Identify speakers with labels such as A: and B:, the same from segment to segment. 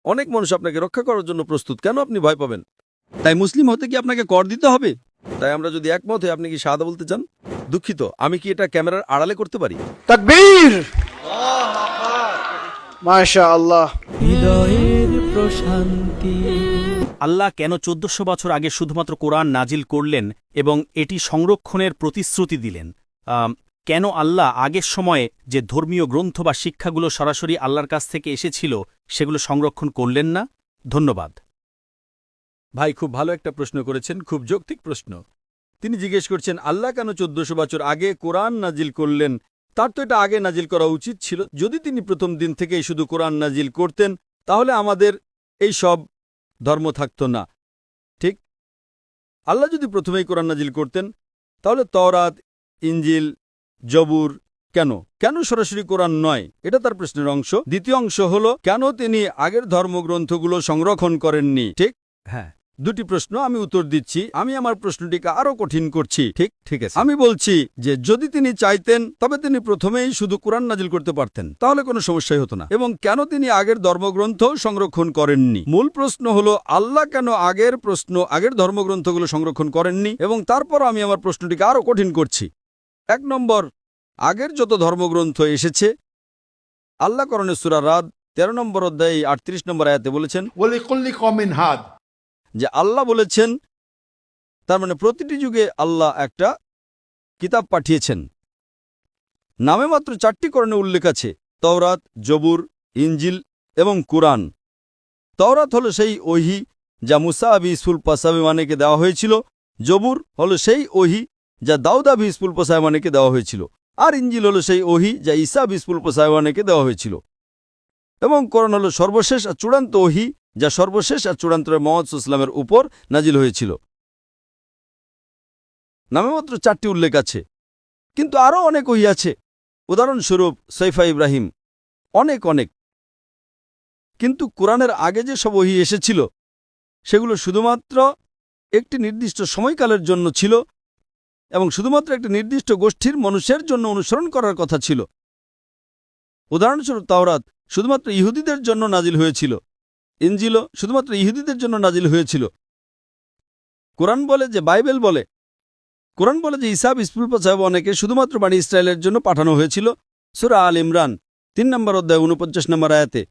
A: অনেক মানুষ আপনাকে রক্ষা করার জন্য প্রস্তুত, কেন আপনি ভয় পাবেন? তাই মুসলিম হতে কি আপনাকে কর দিতে হবে? তাই আমরা যদি একমত হই, আপনি কি শাহাদা বলতে চান? দুঃখিত, আমি কি এটা ক্যামেরার আড়ালে করতে পারি?
B: তাকবীর, মাশাআল্লাহ।
C: হৃদয়ের প্রশান্তি।
D: আল্লাহ কেন 1400 বছর আগে শুধুমাত্র কোরআন নাজিল করলেন এবং এটি সংরক্ষণের প্রতিশ্রুতি দিলেন? কেন আল্লাহ আগের সময়ে যে ধর্মীয় গ্রন্থ বা শিক্ষাগুলো সরাসরি আল্লাহর কাছ থেকে এসেছিল সেগুলো সংরক্ষণ করলেন না? ধন্যবাদ
A: ভাই, খুব ভালো একটা প্রশ্ন করেছেন, খুব যৌক্তিক প্রশ্ন। তিনি জিজ্ঞেস করছেন আল্লাহ কেন 1400 বছর আগে কোরআন নাজিল করলেন। তার তো এটা আগে নাজিল করা উচিত ছিল। যদি তিনি প্রথম দিন থেকেই শুধু কোরআন নাজিল করতেন, তাহলে আমাদের এই সব ধর্ম থাকত না, ঠিক? আল্লাহ যদি প্রথমেই কোরআন নাজিল করতেন, তাহলে তওরাত, ইঞ্জিল, জবুর কেন কেন সরাসরি কোরআন নয়? এটা তার প্রশ্নের অংশ। দ্বিতীয় অংশ হলো, কেন তিনি আগের ধর্মগ্রন্থগুলো সংরক্ষণ করেননি? ঠিক, হ্যাঁ, দুটি প্রশ্ন, আমি উত্তর দিচ্ছি। আমি আমার প্রশ্নটিকে আরো কঠিন করছি। ঠিক আছে, আমি বলছি যে যদি তিনি চাইতেন, তবে তিনি প্রথমেই শুধু কোরআন নাজিল করতে পারতেন, তাহলে কোনো সমস্যাই হতো না। এবং কেন তিনি আগের ধর্মগ্রন্থ সংরক্ষণ করেননি? মূল প্রশ্ন হলো আল্লাহ কেন আগের ধর্মগ্রন্থগুলো সংরক্ষণ করেননি? এবং তারপর আমি আমার প্রশ্নটিকে আরো কঠিন করছি। 1 নম্বর, আগের যত ধর্মগ্রন্থ এসেছে, আল্লাহ কোরআনে সূরা রাদ 13 নম্বর অধ্যায় 38 নম্বর আয়াতে বলেছেন
B: ওয়ালিকুল্লি কওমিন হাদ,
A: যে আল্লাহ বলেছেন, তার মানে প্রতিটি যুগে আল্লাহ একটা কিতাব পাঠিয়েছেন। নামে মাত্র 4টি কোরআনে উল্লেখ আছে, তওরাত, জবুর, ইঞ্জিল এবং কুরআন। তওরাত হলো সেই ওহী যা মুসা আবি সুলপাসাবিমানেকে দেওয়া হয়েছিল। জবুর হলো সেই ওহী যা দাউদ আবি সুলপাসাবিমানেকে দেওয়া হয়েছিল। আর ইঞ্জিল হলো সেই ওহী যা ঈসা আবি সুলপাসাবিমানেকে দেওয়া হয়েছিল। এবং কোরআন হলো সর্বশেষ আর চূড়ান্ত ওহী যা সর্বশেষ আর চূড়ান্ত মুহাম্মদ সাল্লাল্লাহু আলাইহি ওয়াসাল্লামের উপর নাজিল হয়েছিল। নামে মাত্র 4টি উল্লেখ আছে, কিন্তু আরও অনেক ওহী আছে। উদাহরণস্বরূপ সৈফা ইব্রাহিম, অনেক। কিন্তু কোরআনের আগে যে সব ওহী এসেছিল, সেগুলো শুধুমাত্র একটি নির্দিষ্ট সময়কালের জন্য ছিল এবং শুধুমাত্র একটি নির্দিষ্ট গোষ্ঠীর মানুষের জন্য অনুসরণ করার কথা ছিল। উদাহরণস্বরূপ তাওরাত শুধুমাত্র ইহুদিদের জন্য নাজিল হয়েছিল। ইনজিলও শুধুমাত্র ইহুদিদের জন্য নাজিল হয়েছিল। কোরআন বলে যে ঈসা বিস্ফুলপাসাবনেকে শুধুমাত্র বানি ইসরায়েলের জন্য পাঠানো হয়েছিল। সূরা আল ইমরান 3 নম্বর অধ্যায় 49 নম্বর আয়াতে,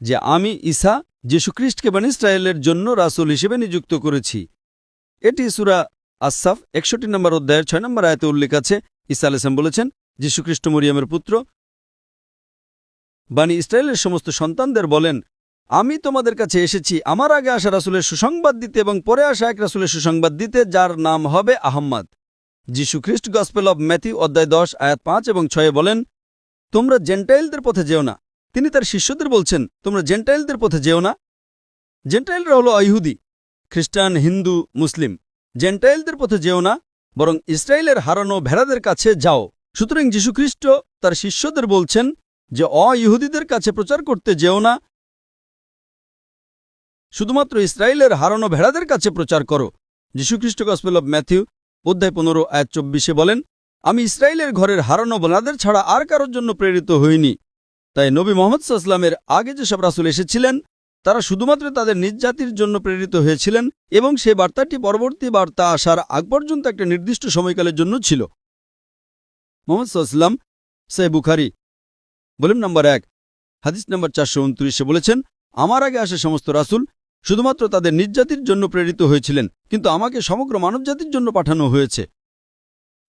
A: যে আমি ঈসা যীশুখ্রিস্টকে বানি ইসরায়েলের জন্য রাসূল হিসেবে নিযুক্ত করেছি। এটি সূরা আস-সাফ 61 নম্বর অধ্যায়ের 6 নম্বর আয়াতে উল্লেখ আছে। ঈসা আলাইহিস সালাম বলেছেন, যীশুখ্রিস্ট মরিয়মের পুত্র। বানি ইসরায়েলের সমস্ত সন্তানদের বলেন, আমি তোমাদের কাছে এসেছি আমার আগে আসা রাসূলের সুসংবাদ দিতে এবং পরে আসা এক রাসূলের সুসংবাদ দিতে, যার নাম হবে আহম্মদ। যীশুখ্রিস্ট গসপেল অব ম্যাথিউ অধ্যায় 10 আয়াত 5 এবং 6 বলেন, তোমরা জেন্টাইলদের পথে যেও না। তিনি তার শিষ্যদের বলছেন, তোমরা জেন্টাইলদের পথে যেও না। জেন্টাইলরা হলো ইহুদি, খ্রিস্টান, হিন্দু, মুসলিম। জেন্টাইলদের পথে যেও না, বরং ইসরায়েলের হারানো ভেড়াদের কাছে যাও। সুতরাং যীশুখ্রিস্ট তার শিষ্যদের বলছেন যে ইহুদিদের কাছে প্রচার করতে যেও না, শুধুমাত্র ইসরায়েলের হারানো ভেড়াদের কাছে প্রচার করো। যীশুখ্রিস্ট গসপেল অব ম্যাথিউ অধ্যায় 15 আয়াত 24 বলেন, আমি ইসরায়েলের ঘরের হারানো ভেড়াদের ছাড়া আর কারোর জন্য প্রেরিত হইনি। তাই নবী মুহাম্মদ সাল্লাল্লাহু আলাইহি ওয়াসাল্লামের আগে যেসব রাসূল এসেছিলেন, তারা শুধুমাত্র তাদের নিজ জাতির জন্য প্রেরিত হয়েছিলেন এবং সেই বার্তাটি পরবর্তী বার্তা আসার আগ পর্যন্ত একটা নির্দিষ্ট সময়কালের জন্য ছিল। মুহাম্মদ সাল্লাল্লাহু আলাইহি ওয়াসাল্লাম সহিহ বুখারী ভলিউম নম্বর 1 হাদিস নম্বর 429 বলেছেন, আমার আগে আসা সমস্ত রাসূল শুধুমাত্র তাদের নিজ জাতির জন্য প্রেরিত হয়েছিলেন, কিন্তু আমাকে সমগ্র মানবজাতির জন্য পাঠানো হয়েছে।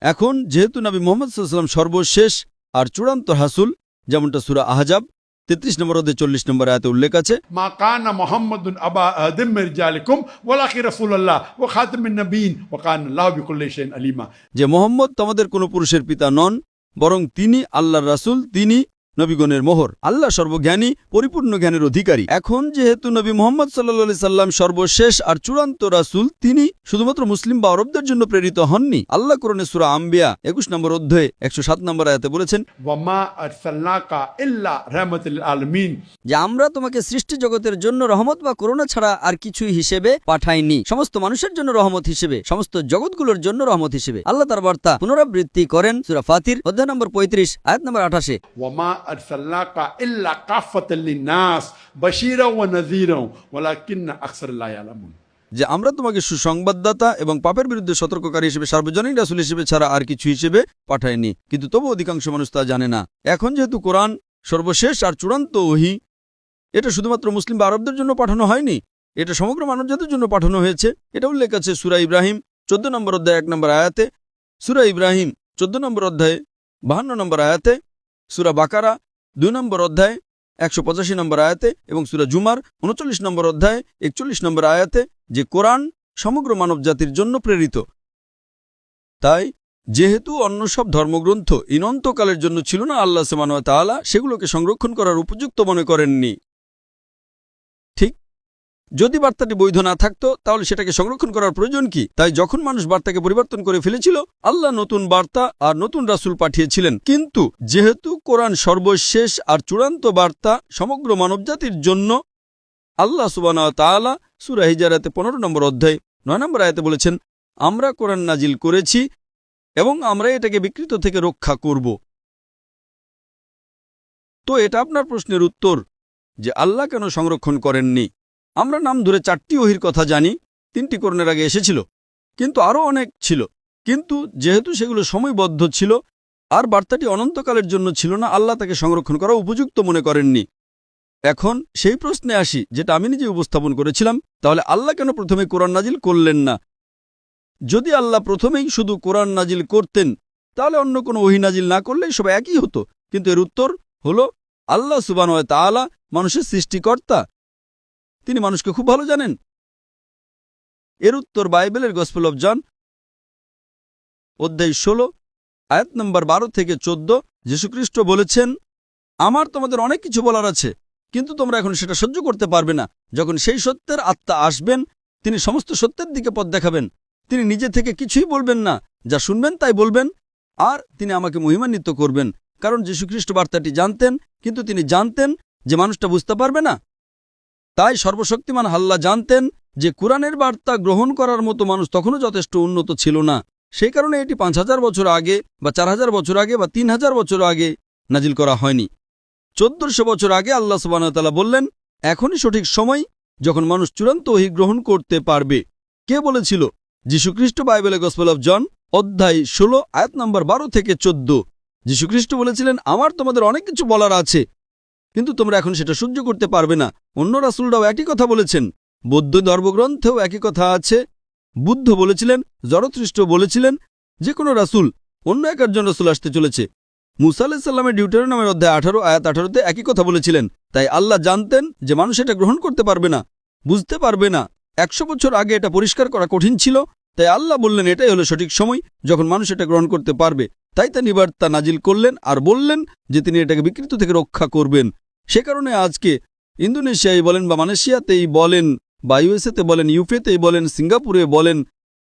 A: এখন যেহেতু নবী মুহাম্মদ সাল্লাল্লাহু আলাইহি ওয়াসাল্লাম সর্বশেষ আর চূড়ান্ত রাসূল, যেমনটা সূরা আহজাব 33 নম্বর অধ্যায় 40 নম্বর আয়াতে উল্লেখ আছে,
B: মা কানা মুহাম্মাদুন আবা আহাদিম মির রিজালিকুম ওয়ালাকিন রাসূলুল্লাহ ওয়া খাতামুন নবিয়্যিন ওয়া কানা আল্লাহু বিকুল্লি শাইইন আলিমা।
A: যে মুহাম্মদ তোমাদের কোনো পুরুষের পিতা নন, বরং তিনি আল্লাহর রাসূল, তিনি নবীগণের মোহর। আল্লাহ সর্বজ্ঞানী, পরিপূর্ণ জ্ঞানের অধিকারী। এখন যেহেতু নবী মুহাম্মদ সাল্লাল্লাহু আলাইহি সাল্লাম সর্বশেষ আর চূড়ান্ত রাসূল, তিনি শুধুমাত্র মুসলিম বা আরবদের জন্য প্রেরিত হননি। আল্লাহ কোরআনে সূরা আম্বিয়া 21 নম্বর অধ্যায়ে 107 নম্বর আয়াতে বলেছেন,
B: ওয়া মা আরসালনাকা ইল্লা রাহমাতাল লিল আলামিন,
E: যে আমরা তোমাকে সৃষ্টি জগতের জন্য রহমত বা করুণা ছাড়া আর কিছুই হিসেবে পাঠাইনি, সমস্ত মানুষের জন্য রহমত হিসেবে, সমস্ত জগৎগুলোর জন্য রহমত হিসেবে। আল্লাহ তার বার্তা পুনরাবৃত্তি করেন সূরা ফাতির অধ্যায় নম্বর 35 আয়াত নম্বর 28।
B: ওয়া মা أرسلناك إلا كافة للناس بشيرا ونذيرا ولكن أكثر لا يعلمون।
E: যে আমরা তোমাকে সুসংবাদদাতা এবং পাপের বিরুদ্ধে সতর্ককারী হিসেবে সার্বজনীন রাসূল হিসেবে ছাড়া আর কিছু হিসেবে পাঠায়নি, কিন্তু তবু অধিকাংশ মানুষ তা জানে না। এখন যেহেতু কোরআন সর্বশেষ আর চূড়ান্ত ওহী, এটা শুধুমাত্র মুসলিম বা আরবদের জন্য পাঠানো হয়নি, এটা সমগ্র মানবজাতির জন্য পাঠানো হয়েছে। এটা উল্লেখ আছে সূরা ইব্রাহিম 14 নম্বর অধ্যায় 1 নম্বর আয়াতে, সূরা ইব্রাহিম 14 নম্বর অধ্যায়ে 52 নম্বর আয়াতে, সূরা বাকারা 2 নম্বর অধ্যায় 185 নম্বর আয়াতে এবং সূরা জুমার 39 নম্বর অধ্যায় 41 নম্বর আয়াতে যে কোরআন সমগ্র মানবজাতির জন্য প্রেরিত। তাই যেহেতু অন্য সব ধর্মগ্রন্থ ইনন্তকালের জন্য ছিল না, আল্লাহ সুবহানাহু ওয়া তাআলা সেগুলোকে সংরক্ষণ করার উপযুক্ত মনে করেননি। ঠিক, যদি বার্তাটি বৈধ না থাকতো তাহলে সেটাকে সংরক্ষণ করার প্রয়োজন কি? তাই যখন মানুষ বার্তাকে পরিবর্তন করে ফেলেছিল, আল্লাহ নতুন বার্তা আর নতুন রাসূল পাঠিয়েছিলেন। কিন্তু যেহেতু কোরআন সর্বশেষ আর চূড়ান্ত বার্তা সমগ্র মানবজাতির জন্য, আল্লাহ সুবহানাহু ওয়া তাআলা সূরা হিজরাতে 15 নম্বর অধ্যায় 9 নম্বর আয়াতে বলেছেন, আমরা কোরআন নাজিল করেছি এবং আমরা এটাকে বিকৃত থেকে রক্ষা করব। তো এটা আপনার প্রশ্নের উত্তর যে আল্লাহ কেন সংরক্ষণ করেননি। আমরা নাম ধরে 4টি ওহীর কথা জানি, 3টি কোরআনের আগে এসেছিল, কিন্তু আরও অনেক ছিল। কিন্তু যেহেতু সেগুলো সময়বদ্ধ ছিল আর বার্তাটি অনন্তকালের জন্য ছিল না, আল্লাহ তাকে সংরক্ষণ করা উপযুক্ত মনে করেননি। এখন সেই প্রশ্নে আসি যেটা আমি নিজে উপস্থাপন করেছিলাম, তাহলে আল্লাহ কেন প্রথমে কোরআন নাজিল করলেন না? যদি আল্লাহ প্রথমেই শুধু কোরআন নাজিল করতেন তাহলে অন্য কোনো ওহী নাজিল না করলেই সব একই হতো। কিন্তু এর উত্তর হলো আল্লাহ সুবহানাহু ওয়া তাআলা মানুষের সৃষ্টিকর্তা, তিনি মানুষকে খুব ভালো জানেন। এর উত্তর বাইবেলের গসপেল অফ জন অধ্যায় 16 আয়াত নম্বর 12 থেকে 14। যীশুখ্রিস্ট বলেছেন, আমার তোমাদের অনেক কিছু বলার আছে, কিন্তু তোমরা এখন সেটা সহ্য করতে পারবে না। যখন সেই সত্যের আত্মা আসবেন, তিনি সমস্ত সত্যের দিকে পথ দেখাবেন। তিনি নিজে থেকে কিছুই বলবেন না, যা শুনবেন তাই বলবেন, আর তিনি আমাকে মহিমান্বিত করবেন। কারণ যীশুখ্রিস্ট বার্তাটি জানতেন, কিন্তু তিনি জানতেন যে মানুষটা বুঝতে পারবে না। তাই সর্বশক্তিমান আল্লাহ জানতেন যে কুরআনের বার্তা গ্রহণ করার মতো মানুষ তখনও যথেষ্ট উন্নত ছিল না। সেই কারণে এটি 5000 বছর আগে বা 4000 বছর আগে বা 3000 বছর আগে নাজিল করা হয়নি। 1400 বছর আগে আল্লাহ সুবহানাহু ওয়া তাআলা বললেন, এখনই সঠিক সময় যখন মানুষ চূড়ান্ত ওহী গ্রহণ করতে পারবে। কে বলেছিল? যীশুখ্রিস্ট। বাইবেলের গসপেল অফ জন অধ্যায় 16 আয়াত নম্বর 12 থেকে 14। যীশুখ্রিস্ট বলেছিলেন, আমার তোমাদের অনেক কিছু বলার আছে, কিন্তু তোমরা এখন সেটা সহ্য করতে পারবে না। অন্য রাসূলরাও একই কথা বলেছেন, বৌদ্ধ ধর্মগ্রন্থেও একই কথা আছে। বুদ্ধ বলেছিলেন, জরথ্রিস্ট বলেছিলেন, যে কোনো রাসূল অন্য একজন রাসূল আসতে চলেছে। মুসা আলাইহিস সালামের ডিউটেরোনমির অধ্যায় 18 আয়াত 18তে একই কথা বলেছিলেন। তাই আল্লাহ জানতেন যে মানুষ এটা গ্রহণ করতে পারবে না, বুঝতে পারবে না। 100 বছর আগে এটা পরিষ্কার করা কঠিন ছিল, তাই আল্লাহ বললেন এটাই হলো সঠিক সময় যখন মানুষ এটা গ্রহণ করতে পারবে। তাই তিনি বার্তা নাজিল করলেন আর বললেন যে তিনি এটাকে বিকৃত থেকে রক্ষা করবেন। সে কারণে আজকে ইন্দোনেশিয়ায় বলেন বা মালয়েশিয়াতেই বলেন বা ইউএসএতে বলেন, ইউকেতেই বলেন, সিঙ্গাপুরে বলেন,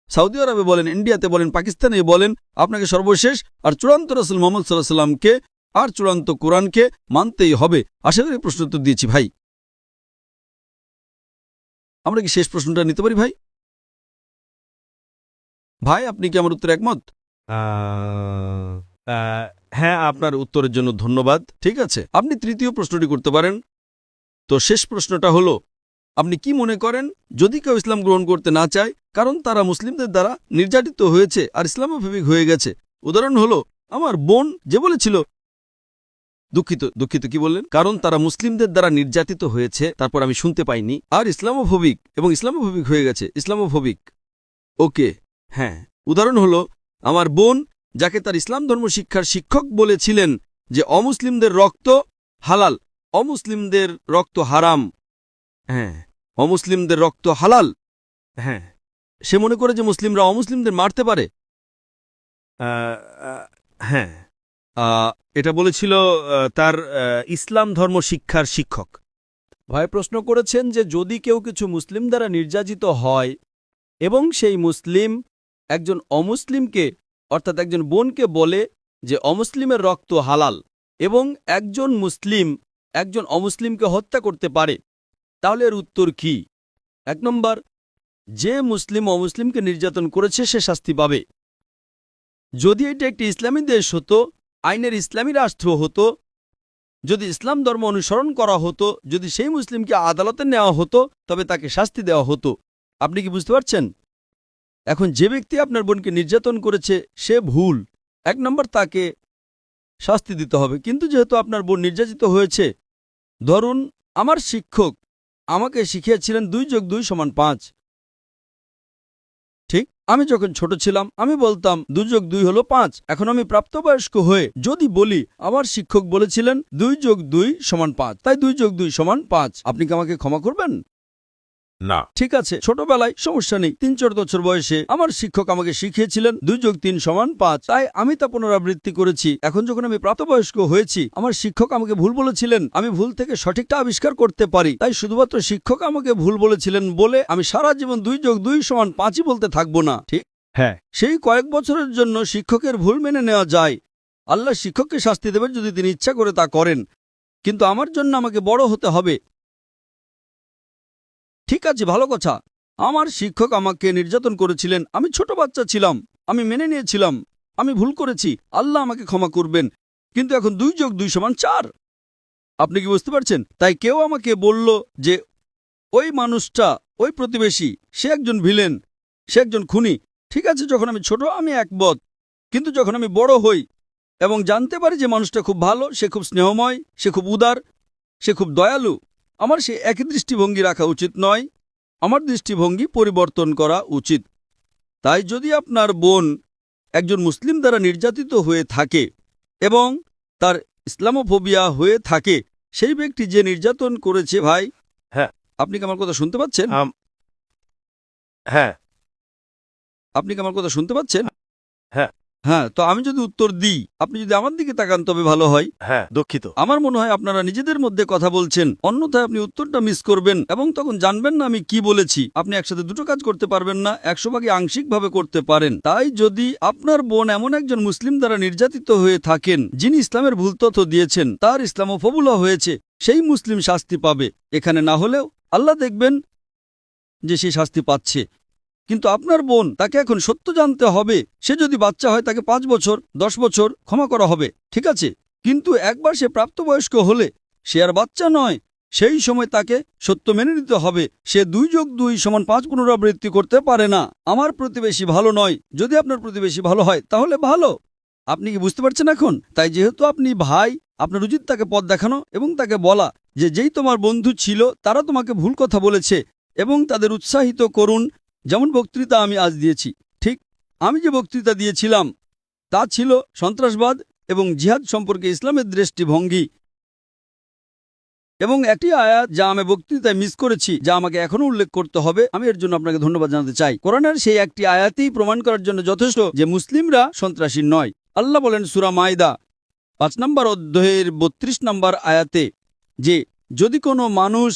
E: সৌদি আরবে বলেন, ইন্ডিয়াতে বলেন, পাকিস্তানে বলেন, আপনাকে সর্বশেষ আর চূড়ান্ত রাসূল মুহাম্মদ সাল্লাল্লাহু আলাইহি সাল্লামকে আর চূড়ান্ত কোরআনকে মানতেই হবে। আশা করি প্রশ্ন উত্তর দিয়েছি ভাই। আমরা কি শেষ প্রশ্নটা নিতে পারি ভাই? ভাই, আপনি কি আমার উত্তরে একমত? হ্যাঁ, আপনার উত্তরের জন্য ধন্যবাদ। ঠিক আছে, আপনি তৃতীয় প্রশ্নটি করতে পারেন। তো শেষ প্রশ্নটা হলো, আপনি কি মনে করেন যদি কেউ ইসলাম গ্রহণ করতে না চায় কারণ তারা মুসলিমদের দ্বারা নির্যাতিত হয়েছে আর ইসলামোফোবিক হয়ে গেছে? উদাহরণ হলো আমার বোন যে বলেছিল, দুঃখিত কি বললেন? কারণ তারা মুসলিমদের দ্বারা নির্যাতিত হয়েছে, তারপর আমি শুনতে পাইনি, আর ইসলামোফোবিক এবং ইসলামোফোবিক হয়ে গেছে, ইসলামোফোবিক। ওকে, হ্যাঁ, উদাহরণ হলো আমার বোন যাকে তার ইসলাম ধর্ম শিক্ষার শিক্ষক বলেছিলেন যে অমুসলিমদের রক্ত হালাল, অমুসলিমদের রক্ত হারাম। হ্যাঁ, অমুসলিমদের রক্ত হালাল। হ্যাঁ, সে মনে করে যে মুসলিমরা অমুসলিমদের মারতে পারে। হ্যাঁ, এটা বলেছিল তার ইসলাম ধর্ম শিক্ষার শিক্ষক।
A: ভাই প্রশ্ন করেছেন যে যদি কেউ কিছু মুসলিম দ্বারা নির্যাতিত হয় এবং সেই মুসলিম একজন অমুসলিমকে অর্থাৎ একজন বোনকে বলে যে অমুসলিমের রক্ত হালাল এবং একজন মুসলিম একজন অমুসলিমকে হত্যা করতে পারে, তাহলে এর উত্তর কি? 1 নম্বর, যে মুসলিম অমুসলিমকে নির্যাতন করেছে সে শাস্তি পাবে। যদি এটা একটি ইসলামী দেশ হতো, আইনের ইসলামী রাষ্ট্র হতো,
E: যদি ইসলাম ধর্ম অনুসরণ করা হতো, যদি সেই মুসলিমকে আদালতে নেওয়া হতো, তবে তাকে শাস্তি দেওয়া হতো। আপনি কি বুঝতে পারছেন? এখন যে ব্যক্তি আপনার বোনকে নির্যাতন করেছে সে ভুল, 1 নম্বর তাকে শাস্তি দিতে হবে। কিন্তু যেহেতু আপনার বোন নির্যাতিত হয়েছে, ধরুন আমার শিক্ষক আমাকে শিখিয়েছিলেন 2+2 = 5। ঠিক, আমি যখন ছোট ছিলাম আমি বলতাম 2+2 হলো 5। এখন আমি প্রাপ্তবয়স্ক হয়ে যদি বলি আমার শিক্ষক বলেছিলেন 2+2 = 5, তাই 2+2 = 5, আপনি কি আমাকে ক্ষমা করবেন?
F: না।
E: ঠিক আছে, ছোটবেলায় সমস্যা নেই, 3-4 বছর বয়সে আমার শিক্ষক আমাকে শিখিয়েছিলেন 2+3 = 5, তাই আমি তা পুনরাবৃত্তি করেছি। এখন যখন আমি প্রাপ্তবয়স্ক হয়েছি, আমার শিক্ষক আমাকে ভুল বলেছিলেন, আমি ভুল থেকে সঠিকটা আবিষ্কার করতে পারি, তাই শুধুমাত্র শিক্ষক আমাকে ভুল বলেছিলেন বলে আমি সারা জীবন 2+2 = 5ই বলতে থাকবো না। ঠিক,
A: হ্যাঁ,
E: সেই কয়েক বছরের জন্য শিক্ষকের ভুল মেনে নেওয়া যায়। আল্লাহ শিক্ষককে শাস্তি দেবেন যদি তিনি ইচ্ছা করে তা করেন, কিন্তু আমার জন্য আমাকে বড় হতে হবে। ঠিক আছে, ভালো কথা। আমার শিক্ষক আমাকে নির্যাতন করেছিলেন, আমি ছোট বাচ্চা ছিলাম, আমি মেনে নিয়েছিলাম, আমি ভুল করেছি, আল্লাহ আমাকে ক্ষমা করবেন। কিন্তু এখন 2+2 = 4। আপনি কি বুঝতে পারছেন? তাই কেউ আমাকে বলল যে ওই মানুষটা, ওই প্রতিবেশী, সে একজন ভিলেন, সে একজন খুনি। ঠিক আছে, যখন আমি ছোট আমি একমত, কিন্তু যখন আমি বড় হই এবং জানতে পারি যে মানুষটা খুব ভালো, সে খুব স্নেহময়, সে খুব উদার, সে খুব দয়ালু, আমার সে একই দৃষ্টিভঙ্গি রাখা উচিত নয়, আমার দৃষ্টিভঙ্গি পরিবর্তন করা উচিত। তাই যদি আপনার বোন একজন মুসলিম দ্বারা নির্যাতিত হয়ে থাকে এবং তার ইসলামোফোবিয়া হয়ে থাকে, সেই ব্যক্তি যে নির্যাতন করেছে, ভাই,
F: হ্যাঁ।
E: আপনি কি আমার কথা শুনতে পাচ্ছেন?
F: হ্যাঁ।
E: আপনি কি আমার কথা শুনতে পাচ্ছেন?
F: হ্যাঁ।
E: হ্যাঁ, তো আমি যদি উত্তর দিই, আপনি যদি আমার দিকে তাকান তবে ভালো হয়।
F: হ্যাঁ, দুঃখিত।
E: আমার মনে হয় আপনারা নিজেদের মধ্যে কথা বলছেন, অন্যথায় আপনি উত্তরটা মিস করবেন এবং তখন জানবেন না আমি কি বলেছি। আপনি একসাথে দুটো কাজ করতে পারবেন না, 100 ভাগে আংশিকভাবে করতে পারেন। তাই যদি আপনার বোন এমন একজন মুসলিম দ্বারা নির্যাতিত হয়ে থাকেন যিনি ইসলামের ভুল তথ্য দিয়েছেন, তার ইসলামোফোবিয়া হয়েছে, সেই মুসলিম শাস্তি পাবে। এখানে না হলেও আল্লাহ দেখবেন যে সে শাস্তি পাচ্ছে। কিন্তু আপনার বোন, তাকে এখন সত্য জানতে হবে। সে যদি বাচ্চা হয় তাকে 5 বছর 10 বছর ক্ষমা করা হবে, ঠিক আছে, কিন্তু একবার সে প্রাপ্তবয়স্ক হলে সে আর বাচ্চা নয়, সেই সময় তাকে সত্য মেনে নিতে হবে। সে 2+2 = 5 পুনরাবৃত্তি করতে পারে না। আমার প্রতিবেশী ভালো নয়, যদি আপনার প্রতিবেশী ভালো হয় তাহলে ভালো। আপনি কি বুঝতে পারছেন এখন? তাই যেহেতু আপনি ভাই, আপনার উচিত তাকে পথ দেখানো এবং তাকে বলা যে যেই তোমার বন্ধু ছিল তারা তোমাকে ভুল কথা বলেছে এবং তাদের উৎসাহিত করুন। যেমন বক্তৃতা আমি আজ দিয়েছি, ঠিক আমি যে বক্তৃতা দিয়েছিলাম তা ছিল সন্ত্রাসবাদ এবং জিহাদ সম্পর্কে ইসলামের দৃষ্টিভঙ্গি, এবং একটি আয়াত যা আমি বক্তৃতায় মিস করেছি, যা আমাকে এখনো উল্লেখ করতে হবে, আমি এর জন্য আপনাকে ধন্যবাদ জানাতে চাই। কোরআনের সেই একটি আয়াতই প্রমাণ করার জন্য যথেষ্ট যে মুসলিমরা সন্ত্রাসী নয়। আল্লাহ বলেন সূরা মাইদা 5 নম্বর অধ্যায়ের 32 নম্বর আয়াতে যে যদি কোনো মানুষ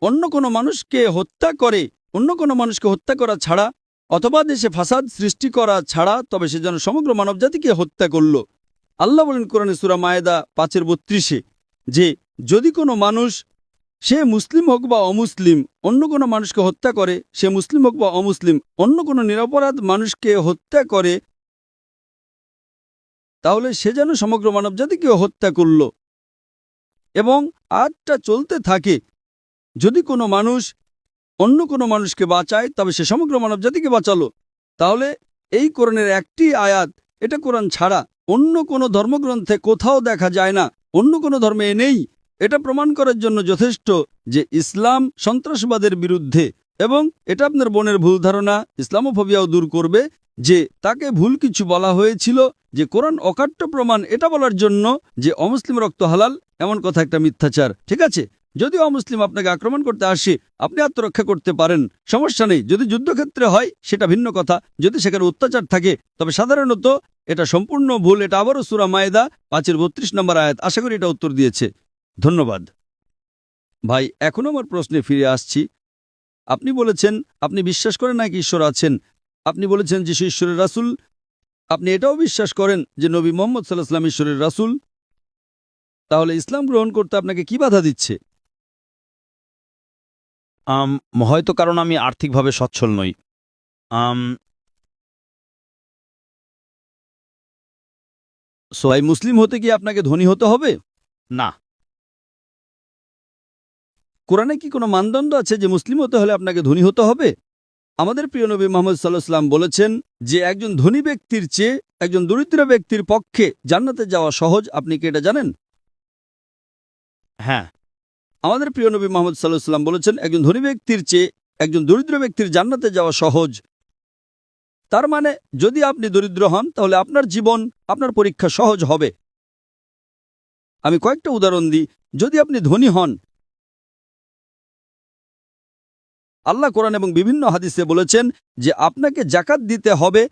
E: অন্য কোনো মানুষকে হত্যা করে, অন্য কোনো মানুষকে হত্যা করা ছাড়া অথবা দেশে ফাসাদ সৃষ্টি করা ছাড়া, তবে সে যেন সমগ্র মানবজাতিকে হত্যা করল। আল্লাহ বলেন কোরআনে সূরা মায়েদা 5:32 যে যদি কোনো মানুষ, সে মুসলিম হোক বা অমুসলিম, অন্য কোনো মানুষকে হত্যা করে, সে মুসলিম হোক বা অমুসলিম, অন্য কোনো নিরপরাধ মানুষকে হত্যা করে, তাহলে সে যেন সমগ্র মানবজাতিকে হত্যা করল। এবং আয়াতটা চলতে থাকে, যদি কোনো মানুষ অন্য কোনো মানুষকে বাঁচায় তবে সে সমগ্র মানবজাতিকে বাঁচালো। তাহলে এই কোরআনের একটি আয়াত, এটা কোরআন ছাড়া অন্য কোনো ধর্মগ্রন্থে কোথাও দেখা যায় না, অন্য কোনো ধর্মে নেই। এটা প্রমাণ করার জন্য যথেষ্ট যে ইসলাম সন্ত্রাসবাদের বিরুদ্ধে, এবং এটা আপনার বোনের ভুল ধারণা ইসলামোফোবিয়াও দূর করবে যে তাকে ভুল কিছু বলা হয়েছিল, যে কোরআন অকাট্য প্রমাণ এটা বলার জন্য যে অমুসলিম রক্ত হালাল, এমন কথা একটা মিথ্যাচার। ঠিক আছে, যদি অমুসলিম আপনাকে আক্রমণ করতে আসে আপনি আত্মরক্ষা করতে পারেন, সমস্যা নেই। যদি যুদ্ধক্ষেত্রে হয় সেটা ভিন্ন কথা, যদি সেখানে অত্যাচার থাকে, তবে সাধারণত এটা সম্পূর্ণ ভুল। এটা আবারও সূরা মায়েদা 5:32 নম্বর আয়াত। আশা করি এটা উত্তর দিয়েছে। ধন্যবাদ ভাই। এখনো আমার প্রশ্নে ফিরে আসছি। আপনি বলেছেন আপনি বিশ্বাস করেন নাকি ঈশ্বর আছেন। আপনি বলেছেন যে সে ঈশ্বরের রাসূল। আপনি এটাও বিশ্বাস করেন যে নবী মুহাম্মদ সাল্লাল্লাহু আলাইহি ওয়াসাল্লাম ঈশ্বরের রাসূল। তাহলে ইসলাম গ্রহণ করতে আপনাকে কি বাধা দিচ্ছে?
D: হয়তো কারণ আমি আর্থিকভাবে সচ্ছল নই।
E: ভাই, মুসলিম হতে কি আপনাকে ধনী হতে হবে?
D: না,
E: কোরআনে কি কোনো মানদণ্ড আছে যে মুসলিম হতে হলে আপনাকে ধনী হতে হবে? আমাদের প্রিয় নবী মুহাম্মদ সাল্লাল্লাহু আলাইহি ওয়াসাল্লাম বলেছেন যে একজন ধনী ব্যক্তির চেয়ে একজন দরিদ্র ব্যক্তির পক্ষে জান্নাতে যাওয়া সহজ। আপনি কি এটা জানেন?
D: হ্যাঁ।
E: আমাদের প্রিয় নবী মুহাম্মদ সাল্লাল্লাহু আলাইহি ওয়াসাল্লাম বলেছেন একজন ধনী ব্যক্তির চেয়ে একজন দরিদ্র ব্যক্তির জান্নাতে যাওয়া সহজ। তার মানে যদি আপনি দরিদ্র হন তাহলে আপনার জীবন, আপনার পরীক্ষা সহজ হবে। আমি কয়েকটা উদাহরণ দিই। যদি আপনি ধনী হন, আল্লাহ কোরআন এবং বিভিন্ন হাদিসে বলেছেন যে আপনাকে জাকাত দিতে হবে।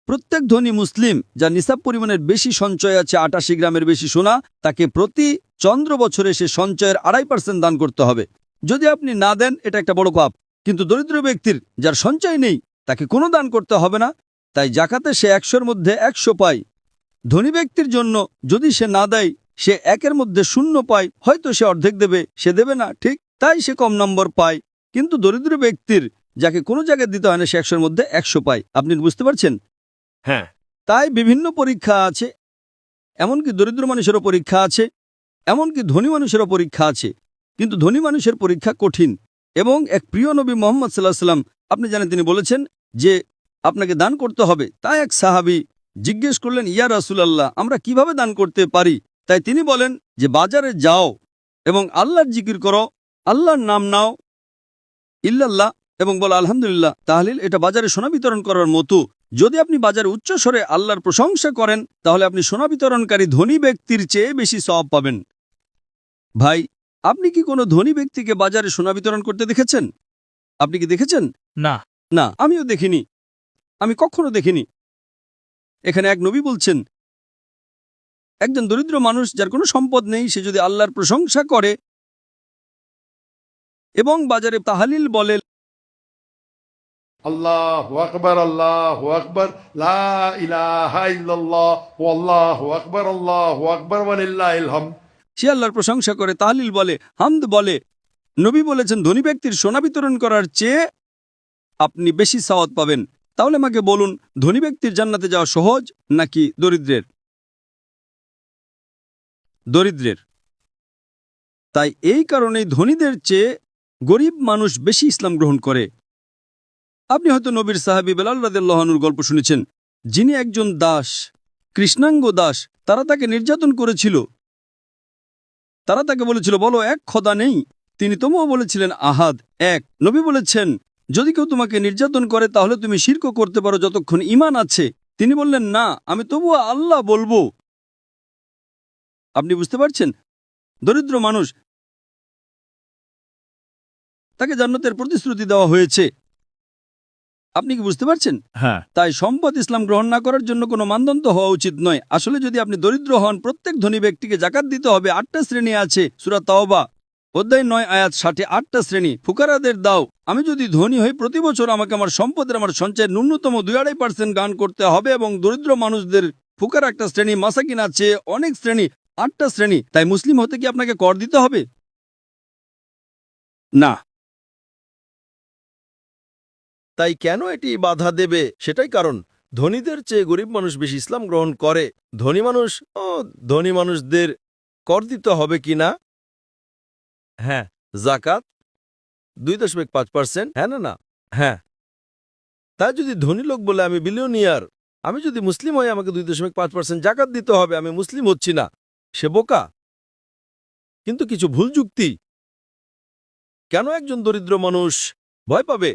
E: প্রত্যেক ধনী মুসলিম যার নিসাব পরিমাণের বেশি সঞ্চয় আছে, ৮৮ গ্রামের বেশি সোনা, তাকে প্রতি চন্দ্র বছরে সে সঞ্চয়ের ২.৫% দান করতে হবে। যদি আপনি না দেন এটা একটা বড় পাপ। কিন্তু দরিদ্র ব্যক্তির যার সঞ্চয় নেই তাকে কোনো দান করতে হবে না, তাই জাকাতে সে ১০০-র মধ্যে ১০০ পায়। ধনী ব্যক্তির জন্য যদি সে না দেয় সে ১-এর মধ্যে ০ পায়, হয়তো সে অর্ধেক দেবে, সে দেবে না, ঠিক, তাই সে কম নম্বর পায়। কিন্তু দরিদ্র ব্যক্তির যাকে কোনো জায়গায় দিতে হয় না সে ১০০-র মধ্যে ১০০ পায়। আপনি বুঝতে পারছেন?
F: হ্যাঁ।
E: তাই বিভিন্ন পরীক্ষা আছে, এমনকি দরিদ্র মানুষেরও পরীক্ষা আছে, এমনকি ধনী মানুষেরও পরীক্ষা আছে। কিন্তু ধনী মানুষের পরীক্ষা কঠিন। এবং এক প্রিয় নবী মুহাম্মদ সাল্লাল্লাহু আলাইহি ওয়াসাল্লাম, আপনি জানেন, তিনি বলেছেন যে আপনাকে দান করতে হবে। তাই এক সাহাবী জিজ্ঞেস করলেন, ইয়া রাসূলুল্লাহ, আমরা কিভাবে দান করতে পারি? তাই তিনি বলেন যে বাজারে যাও এবং আল্লাহর জিকির করো, আল্লাহর নাম নাও, ইল্লাল্লাহ, এবং বলো আলহামদুলিল্লাহ, তাহলিল। এটা বাজারে সোনা বিতরণ করার মতো। যদি আপনি বাজারে উচ্চ স্বরে আল্লাহর প্রশংসা করেন তাহলে আপনি সোনা বিতরণকারী ধনী ব্যক্তির চেয়ে বেশি সওয়াব পাবেন। ভাই, আপনি কি কোনো ধনী ব্যক্তিকে বাজারে সোনা বিতরণ করতে দেখেছেন? আপনি কি দেখেছেন?
C: না।
E: না, আমিও দেখিনি, আমি কখনো দেখিনি। এখানে এক নবী বলছেন একজন দরিদ্র মানুষ যার কোনো সম্পদ নেই, সে যদি আল্লাহর প্রশংসা করে এবং বাজারে তাহলিল বলে,
B: আল্লাহু আকবার, আল্লাহু আকবার, লা ইলাহা ইল্লাল্লাহ, ওয়াল্লাহু আকবার, আল্লাহু আকবার, ওয়ালিল্লাহিল হামদ।
E: সে আল্লাহর প্রশংসা করে, তাহলিল বলে, হামদ বলে, নবী বলেছেন ধনী ব্যক্তির সোনা বিতরণ করার চেয়ে আপনি বেশি সওয়াব পাবেন। তাহলে আমাকে বলুন, ধনী ব্যক্তির জান্নাতে যাওয়া সহজ নাকি দরিদ্রের? দরিদ্রের। তাই এই কারণেই ধনীদের চেয়ে গরিব মানুষ বেশি ইসলাম গ্রহণ করে। আপনি হয়তো নবীর সাহাবী বেলাল রাদিয়াল্লাহু আনহুর গল্প শুনেছেন, যিনি একজন দাস, কৃষ্ণাঙ্গ দাস। তারা তাকে নির্যাতন করেছিল। তারা তাকে বলেছিল, বলো এক খোদা নেই। তিনি তবুও বলেছিলেন আহাদ, এক। নবী বলেছেন, যদি কেউ তোমাকে নির্যাতন করে তাহলে তুমি শিরক করতে পারো যতক্ষণ ঈমান আছে। তিনি বললেন, না, আমি তবুও আল্লাহ বলবো। আপনি বুঝতে পারছেন? দরিদ্র মানুষ, তাকে জান্নাতের প্রতিশ্রুতি দেওয়া হয়েছে। আপনি কি বুঝতে পারছেন?
F: হ্যাঁ।
E: তাই সম্পদ ইসলাম গ্রহণ না করার জন্য কোনো মানদণ্ড হওয়া উচিত নয়। আসলে যদি আপনি দরিদ্র হন, প্রত্যেক ধনী ব্যক্তিকে জাকাত দিতে হবে। 8টা শ্রেণী আছে, সূরা তাওবা অধ্যায় 9 আয়াত 60, 8টা শ্রেণী। ফুকারাদের দাও। আমি যদি ধনী হই, প্রতি বছর আমাকে আমার সম্পদের, আমার সঞ্চয়ের ন্যূনতম 2-2.5% দান করতে হবে। এবং দরিদ্র মানুষদের ফুকারা একটা শ্রেণী, মাসাকিন আছে অনেক শ্রেণী, 8টা শ্রেণী। তাই মুসলিম হতে কি আপনাকে কর দিতে হবে? না।
A: তাই কেন এটি বাধা দেবে? সেটাই কারণ ধনীদের চেয়ে গরিব মানুষ বেশি ইসলাম গ্রহণ করে। ধনী মানুষদের কর দিতে হবে কি না? হ্যাঁ। জাকাত 2.5%। হ্যাঁ না? হ্যাঁ। তাই যদি ধনী লোক বলে আমি বিলিয়নিয়ার, আমি যদি মুসলিম হই আমাকে 2.5% জাকাত দিতে হবে, আমি মুসলিম হচ্ছি না, সে বোকা। কিন্তু কিছু ভুল যুক্তি। কেন একজন দরিদ্র মানুষ ভয় পাবে?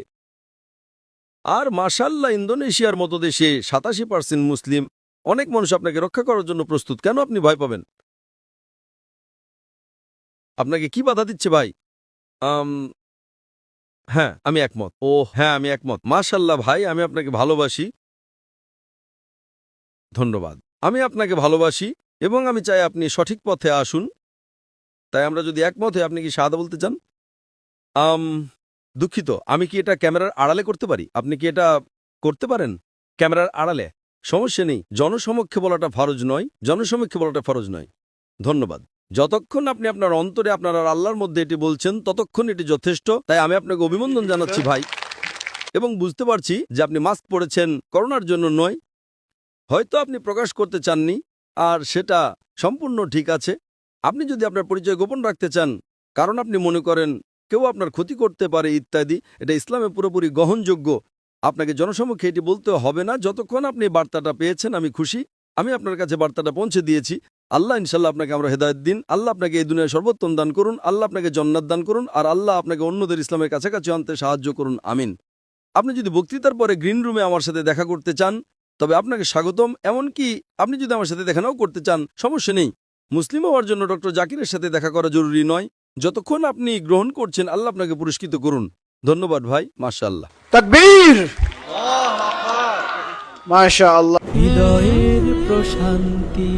A: আর মাশাআল্লাহ, ইন্দোনেশিয়ার মতো দেশে 87% মুসলিম। অনেক মানুষ আপনাকে রক্ষা করার জন্য প্রস্তুত। কেন আপনি ভয় পাবেন? আপনাকে কি বাধা দিচ্ছে ভাই? হ্যাঁ, আমি একমত। হ্যাঁ, আমি একমত। মাশাআল্লাহ ভাই, আমি আপনাকে ভালোবাসি। ধন্যবাদ। আমি আপনাকে ভালোবাসি এবং আমি চাই আপনি সঠিক পথে আসুন। তাই আমরা যদি একমত হই, আপনি কি শাহাদা বলতে চান? দুঃখিত, আমি কি এটা ক্যামেরার আড়ালে করতে পারি? আপনি কি এটা করতে পারেন ক্যামেরার আড়ালে? সমস্যা নেই। জনসমক্ষে বলাটা ফরজ নয়, জনসমক্ষে বলাটা ফরজ নয়। ধন্যবাদ। যতক্ষণ আপনি আপনার অন্তরে আপনার আর আল্লাহর মধ্যে এটি বলছেন ততক্ষণ এটি যথেষ্ট। তাই আমি আপনাকে অভিনন্দন জানাচ্ছি ভাই, এবং বুঝতে পারছি যে আপনি মাস্ক পরেছেন করোনার জন্য নয়। হয়তো আপনি প্রকাশ করতে চাননি, আর সেটা সম্পূর্ণ ঠিক আছে। আপনি যদি আপনার পরিচয় গোপন রাখতে চান
E: কারণ আপনি মনে করেন কেউ আপনার ক্ষতি করতে পারে ইত্যাদি, এটা ইসলামে পুরোপুরি গ্রহণযোগ্য। আপনাকে জনসমক্ষে এটি বলতে হবে না। যতক্ষণ আপনি বার্তাটা পেয়েছেন আমি খুশি, আমি আপনার কাছে বার্তাটা পৌঁছে দিয়েছি। আল্লাহ ইনশাল্লাহ আপনাকে আমরা হেদায়েত দিন। আল্লাহ আপনাকে এই দুনিয়ায় সর্বোত্তম দান করুন, আল্লাহ আপনাকে জান্নাত দান করুন, আর আল্লাহ আপনাকে অন্যদের ইসলামের কাছাকাছি আনতে সাহায্য করুন, আমিন। আপনি যদি বক্তৃতার পরে গ্রিন রুমে আমার সাথে দেখা করতে চান তবে আপনাকে স্বাগতম। এমনকি আপনি যদি আমার সাথে দেখা নাও করতে চান, সমস্যা নেই। মুসলিম হওয়ার জন্য ডক্টর জাকিরের সাথে দেখা করা জরুরি নয়। যতক্ষণ আপনি গ্রহণ করছেন আল্লাহ আপনাকে পুরস্কৃত করুন। ধন্যবাদ ভাই, মাশাআল্লাহ।
B: তাকবীর, মাশাআল্লাহ।
C: হৃদয়ের প্রশান্তি।